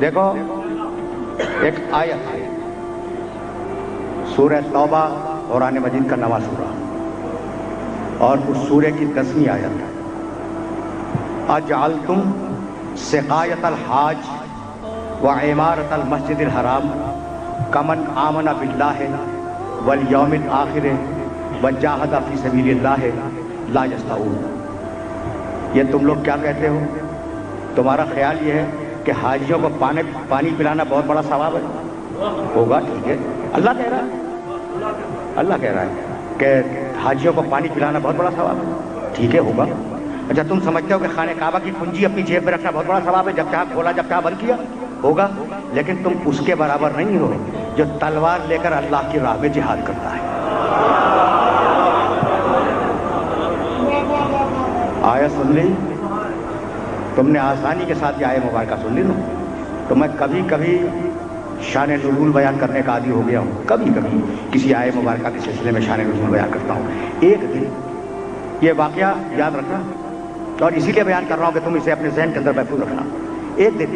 دیکھو ایک آیت ہے سورہ توبہ قرآن مجید کا 9واں سورہ، اور اس سورہ کی 10ویں آیت ہے، اجعلتم سقایت الحاج وعمارت المسجد الحرام کمن آمن باللہ والیوم الآخر وجاہد فی سبیل اللہ لا یستوون۔ یہ تم لوگ کیا کہتے ہو؟ تمہارا خیال یہ ہے کہ حاجیوں کو پانی پلانا بہت بڑا ثواب ہے؟ ہوگا، ٹھیک ہے، اللہ کہہ رہا ہے، اللہ کہہ رہا ہے کہ حاجیوں کو پانی پلانا بہت بڑا ثواب ہے، ٹھیک ہے، ہوگا۔ اچھا تم سمجھتے ہو کہ خانہ کعبہ کی کنجی اپنی جیب میں رکھنا بہت بڑا ثواب ہے؟ جب چاہا کھولا جب چاہا بند کیا، ہوگا، لیکن تم اس کے برابر نہیں ہو جو تلوار لے کر اللہ کی راہ میں جہاد کرتا ہے۔ آیت سن لی تم نے، آسانی کے ساتھ یہ آیت مبارکہ سن لی نا؟ تو میں کبھی کبھی شان نزول بیان کرنے کا عادی ہو گیا ہوں، کبھی کبھی کسی آیت مبارکہ کے سلسلے میں شان نزول بیان کرتا ہوں۔ ایک دن یہ واقعہ یاد رکھنا، اور اسی لیے بیان کر رہا ہوں کہ تم اسے اپنے ذہن کے اندر محفوظ رکھنا۔ ایک دن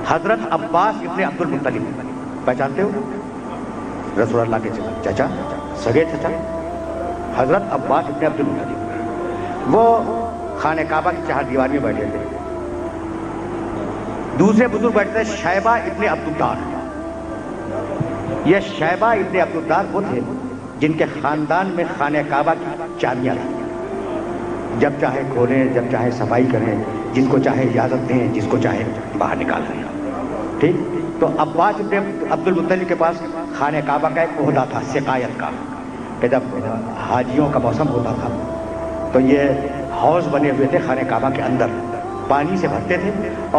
حضرت عباس ابن عبد المطلب، پہچانتے ہو؟ رسول اللہ کے چچا، سگے چچا، حضرت عباس ابن عبد المطلب، وہ خانہ کعبہ کی چہار دیوار میں بیٹھے تھے۔ دوسرے بزرگ بیٹھے تھے شیبہ ابن عبدالدار۔ یہ شیبہ ابن عبدالدار وہ تھے جن کے خاندان میں خانہ کعبہ کی چابیاں تھیں، جب چاہے کھولیں، جب چاہے صفائی کریں، جس کو چاہے اجازت دیں، جس کو چاہے باہر نکال دیں، ٹھیک؟ تو عباس ابن عبد المطلب کے پاس خانہ کعبہ کا ایک عہدہ تھا سقایت کا، کہ جب حاجیوں کا موسم ہوتا تھا تو یہ حوض بنے ہوئے تھے خانہ کعبہ کے اندر، پانی سے بھرتے تھے،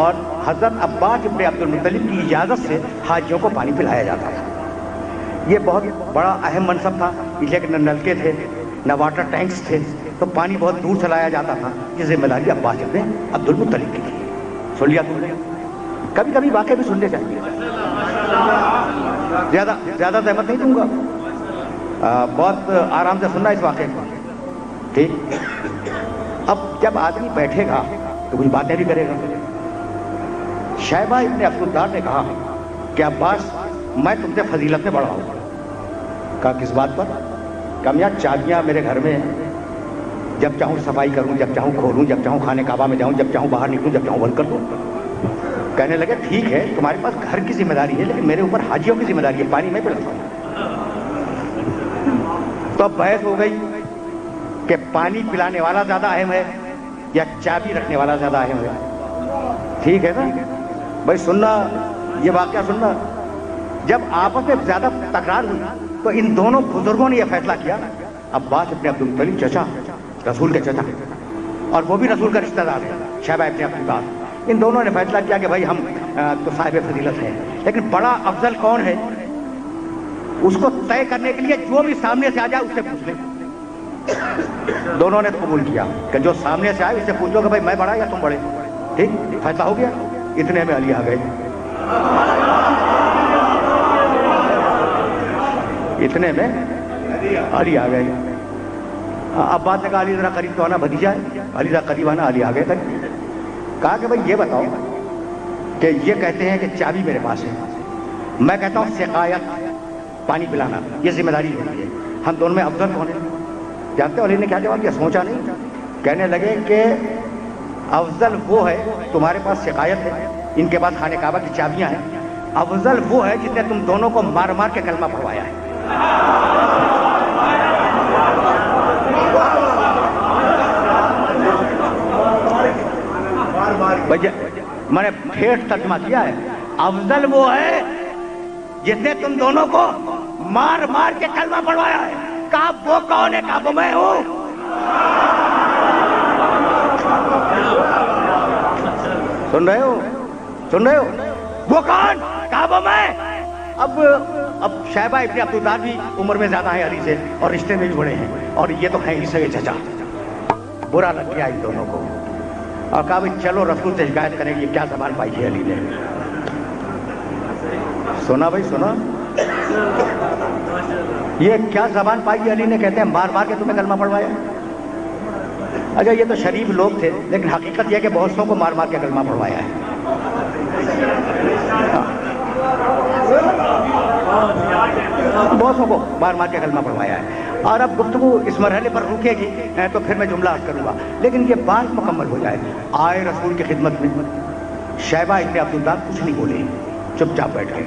اور حضرت عباس ابن عبد المطلب کی اجازت سے حاجیوں کو پانی پلایا جاتا تھا۔ یہ بہت بڑا اہم منصب تھا، اس لیے کہ نہ نلکے تھے نہ واٹر ٹینکس تھے، تو پانی بہت دور سے لایا جاتا تھا۔ یہ ذمہ داری عباس ابن عبد المطلب کی تھی۔ سن لیا تم نے؟ کبھی کبھی واقعے بھی سننے چاہیے، زیادہ زحمت نہیں دوں گا، بہت آرام سے سننا اس واقعے کو، ٹھیک؟ اب جب آدمی بیٹھے گا تو کچھ باتیں بھی کرے گا۔ شیبہ ابن عبدالدار نے کہا کہ عباس میں تم سے فضیلت میں بڑا ہوں۔ کہا کس بات پر؟ کہ میاں چابیاں میرے گھر میں ہیں، جب چاہوں صفائی کروں، جب چاہوں کھولوں، جب چاہوں خانہ کعبہ میں جاؤں، جب چاہوں باہر نکلوں، جب چاہوں بند کر دوں۔ کہنے لگے ٹھیک ہے تمہارے پاس گھر کی ذمہ داری ہے، لیکن میرے اوپر حاجیوں کی ذمہ داری ہے، پانی میں پلاتا ہوں۔ تو اب بحث ہو گئی کہ پانی پلانے والا زیادہ اہم ہے یا چابی رکھنے والا زیادہ اہم ہے؟ ٹھیک ہے نا بھائی، سننا یہ واقعہ سننا۔ جب آپس میں زیادہ تکرار ہوئی تو ان دونوں بزرگوں نے یہ فیصلہ کیا، عباس ابن عبد المطلب چچا، رسول کے چچا، اور وہ بھی رسول کا رشتہ دار ہے شیبہ ابن عبدالدار، ان دونوں نے فیصلہ کیا کہ بھائی ہم تو صاحب فضیلت ہیں، لیکن بڑا افضل کون ہے اس کو طے کرنے کے لیے جو بھی سامنے سے آ جائے اس سے پوچھ لیں۔ دونوں نے قبول کیا کہ جو سامنے سے آئے اس سے پوچھ لو کہ بھائی میں بڑا یا تم بڑے، ٹھیک؟ فیصلہ ہو گیا۔ اتنے میں علی آ گئے، اتنے میں علی آ گئے۔ عباس نے کہا علی ذرا قریب تو آنا، بھتیجا ہے، علی ذرا قریب آنا، علی آ گئے قریب۔ کہا کہ بھائی یہ بتاؤ کہ یہ کہتے ہیں کہ چابی میرے پاس ہے، میں کہتا ہوں سقایت پانی پلانا یہ ذمہ داری ہوتی ہے، ہم دونوں میں افضل کون ہے؟ جانتے ہو علی نے کیا جواب دیا؟ سوچا نہیں، کہنے لگے کہ افضل وہ ہے، تمہارے پاس سقایت ہے، ان کے پاس خانہ کعبہ کی چابیاں ہیں، افضل وہ ہے جس نے تم دونوں کو مار مار کے کلمہ پڑھوایا ہے۔ میں نے ٹھیٹ ترجمہ کیا ہے، افضل وہ ہے جس نے تم دونوں کو مار مار کے کلمہ پڑھوایا ہے۔ کہا وہ کون ہے؟ کہا وہ میں ہوں۔ سن رہے ہو؟ سن رہے ہو؟ وہ کون؟ کہا وہ میں۔ اب شیبہ ابن عبدالدار بھی عمر میں زیادہ ہیں علی سے اور رشتے میں بھی بڑے ہیں، اور یہ تو ہیں ہی سگے چچا۔ برا لگ گیا ان دونوں کو اور کہا بھائی چلو رسول سے شکایت کریں گے، کیا زبان پائی ہے علی نے۔ سنا بھائی سنا، یہ کیا زبان پائی ہے علی نے؟ کہتے ہیں مار مار کے تمہیں کلمہ پڑھوایا۔ اچھا یہ تو شریف لوگ تھے، لیکن حقیقت یہ کہ بہت سو کو مار مار کے کلمہ پڑھوایا ہے۔ مار مار کے کلمہ پڑھوایا ہے. اور اب گفتگو اس مرحلے پر رکے گی تو پھر میں جملہ عرض کروں گا، لیکن یہ بات مکمل ہو جائے. آئے رسول کی خدمت میں شیبہ ابن عبداللہ کچھ نہیں بولے، چپ چاپ بیٹھے.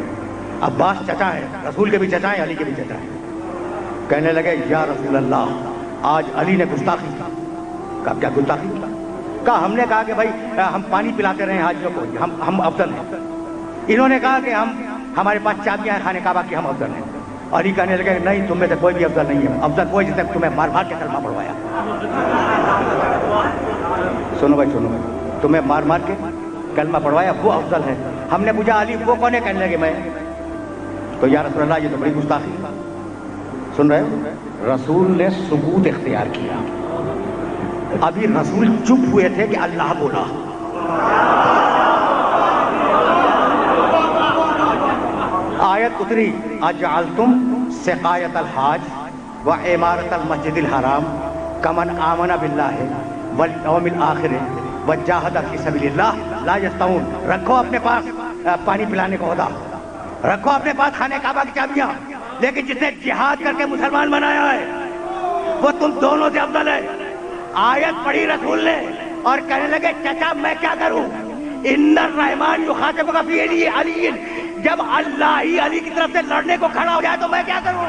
عباس چچا ہے، رسول کے بھی چچا ہیں، علی کے بھی چچا ہیں. کہنے لگے یا رسول اللہ آج علی نے گستاخی کی. کہا کیا گستاخی کی؟ کہا ہم نے کہا کہ بھائی ہم پانی پلاتے رہے حاجیوں کو، ہم افضل ہیں. انہوں نے کہا کہ ہمارے پاس چابیاں ہیں خانہ کعبہ کی، ہم افضل ہیں. علی کہنے لگے نہیں، تم میں سے کوئی بھی افضل نہیں ہے، افضل کوئی جس نے تمہیں مار مار کے کلمہ پڑھوایا. سنو بھائی سنو، تمہیں مار مار کے کلمہ پڑھوایا وہ افضل ہے. ہم نے پوچھا علی وہ کون ہے؟ کہنے لگے میں. تو یا رسول اللہ یہ تو بڑی گستاخی. سن رہے ہو؟ رسول نے سکوت اختیار کیا. ابھی رسول چپ ہوئے تھے کہ اللہ بولا. آیت اتری اجعلتم سقایت الحاج و عمارت المسجد الحرام کمن آمن باللہ والیوم الآخر وجاہد فی سبیل اللہ لا یستوون. رکھو اپنے پاس پانی پلانے کا عہدہ، رکھو اپنے پاس خانہ کعبہ کی چابیاں، لیکن جس نے جہاد کر کے مسلمان بنایا ہے وہ تم دونوں سے افضل ہے. آیت پڑھی رسول نے اور کہنے لگے چچا میں کیا کروں؟ ان الرحمن یخاطبک فی علی. جب اللہ ہی علی کی طرف سے لڑنے کو کھڑا ہو جائے تو میں کیا کروں؟